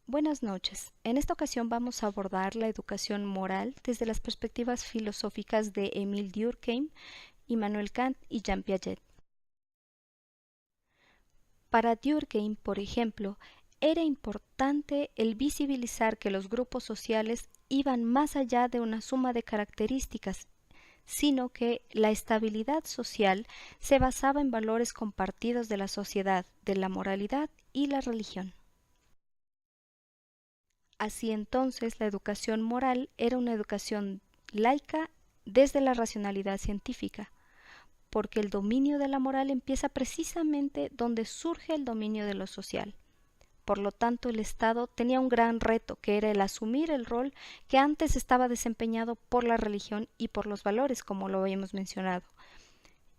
Buenas noches. En esta ocasión vamos a abordar la educación moral desde las perspectivas filosóficas de Émile Durkheim, Immanuel Kant y Jean Piaget. Para Durkheim, por ejemplo, era importante el visibilizar que los grupos sociales iban más allá de una suma de características, sino que la estabilidad social se basaba en valores compartidos de la sociedad, de la moralidad y la religión. Así entonces, la educación moral era una educación laica desde la racionalidad científica, porque el dominio de la moral empieza precisamente donde surge el dominio de lo social. Por lo tanto, el Estado tenía un gran reto, que era el asumir el rol que antes estaba desempeñado por la religión y por los valores, como lo habíamos mencionado.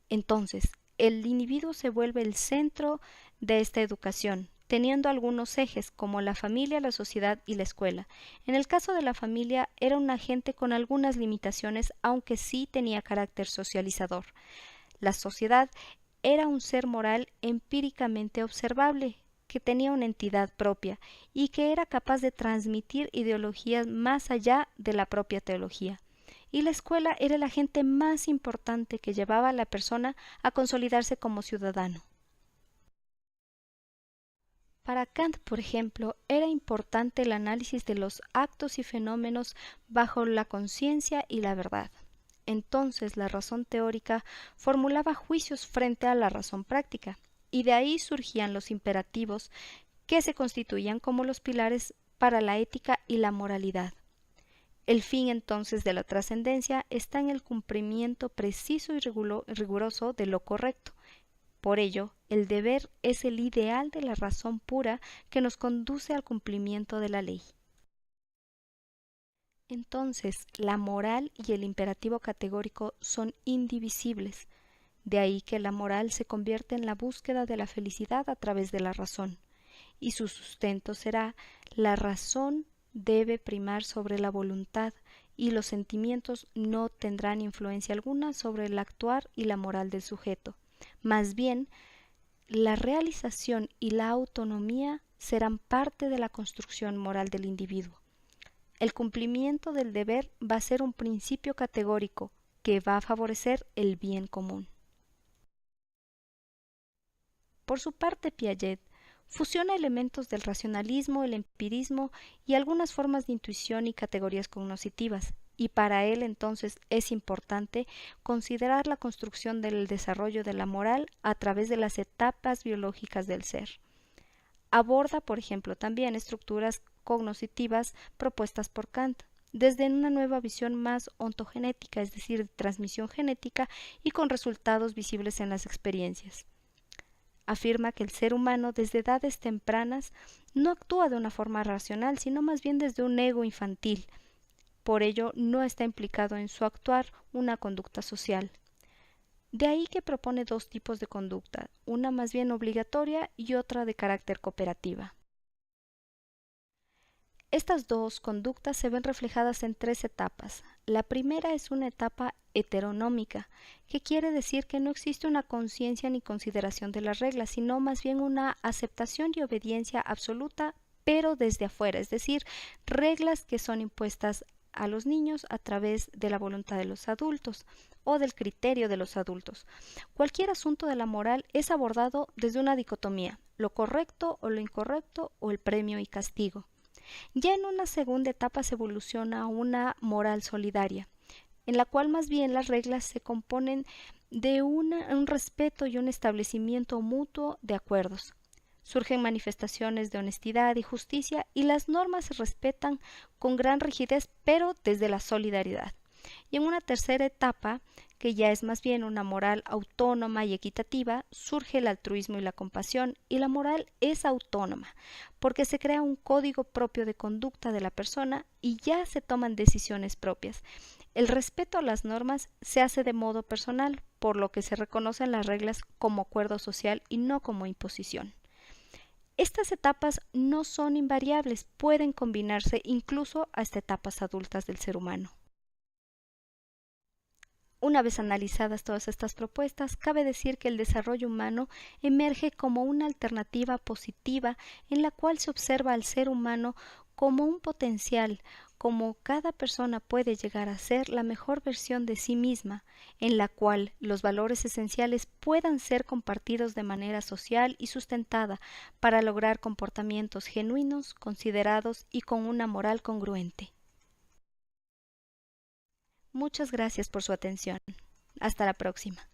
Entonces, el individuo se vuelve el centro de esta educación, teniendo algunos ejes como la familia, la sociedad y la escuela. En el caso de la familia, era un agente con algunas limitaciones, aunque sí tenía carácter socializador. La sociedad era un ser moral empíricamente observable, que tenía una entidad propia y que era capaz de transmitir ideologías más allá de la propia teología. Y la escuela era el agente más importante que llevaba a la persona a consolidarse como ciudadano. Para Kant, por ejemplo, era importante el análisis de los actos y fenómenos bajo la conciencia y la verdad. Entonces, la razón teórica formulaba juicios frente a la razón práctica, y de ahí surgían los imperativos que se constituían como los pilares para la ética y la moralidad. El fin entonces de la trascendencia está en el cumplimiento preciso y riguroso de lo correcto. Por ello, el deber es el ideal de la razón pura que nos conduce al cumplimiento de la ley. Entonces, la moral y el imperativo categórico son indivisibles. De ahí que la moral se convierte en la búsqueda de la felicidad a través de la razón, y su sustento será: la razón debe primar sobre la voluntad, y los sentimientos no tendrán influencia alguna sobre el actuar y la moral del sujeto. Más bien, la realización y la autonomía serán parte de la construcción moral del individuo. El cumplimiento del deber va a ser un principio categórico que va a favorecer el bien común. Por su parte, Piaget fusiona elementos del racionalismo, el empirismo y algunas formas de intuición y categorías cognitivas, y para él entonces es importante considerar la construcción del desarrollo de la moral a través de las etapas biológicas del ser. Aborda, por ejemplo, también estructuras cognitivas propuestas por Kant, desde una nueva visión más ontogenética, es decir, de transmisión genética y con resultados visibles en las experiencias. Afirma que el ser humano desde edades tempranas no actúa de una forma racional, sino más bien desde un ego infantil. Por ello, no está implicado en su actuar una conducta social. De ahí que propone dos tipos de conducta, una más bien obligatoria y otra de carácter cooperativa. Estas dos conductas se ven reflejadas en tres etapas. La primera es una etapa heteronómica, que quiere decir que no existe una conciencia ni consideración de las reglas, sino más bien una aceptación y obediencia absoluta, pero desde afuera, es decir, reglas que son impuestas a los niños a través de la voluntad de los adultos o del criterio de los adultos. Cualquier asunto de la moral es abordado desde una dicotomía: lo correcto o lo incorrecto, o el premio y castigo. Ya en una segunda etapa se evoluciona a una moral solidaria, en la cual más bien las reglas se componen de un respeto y un establecimiento mutuo de acuerdos. Surgen manifestaciones de honestidad y justicia, y las normas se respetan con gran rigidez, pero desde la solidaridad. Y en una tercera etapa, que ya es más bien una moral autónoma y equitativa, surge el altruismo y la compasión, y la moral es autónoma, porque se crea un código propio de conducta de la persona y ya se toman decisiones propias. El respeto a las normas se hace de modo personal, por lo que se reconocen las reglas como acuerdo social y no como imposición. Estas etapas no son invariables, pueden combinarse incluso hasta etapas adultas del ser humano. Una vez analizadas todas estas propuestas, cabe decir que el desarrollo humano emerge como una alternativa positiva en la cual se observa al ser humano como un potencial, como cada persona puede llegar a ser la mejor versión de sí misma, en la cual los valores esenciales puedan ser compartidos de manera social y sustentada para lograr comportamientos genuinos, considerados y con una moral congruente. Muchas gracias por su atención. Hasta la próxima.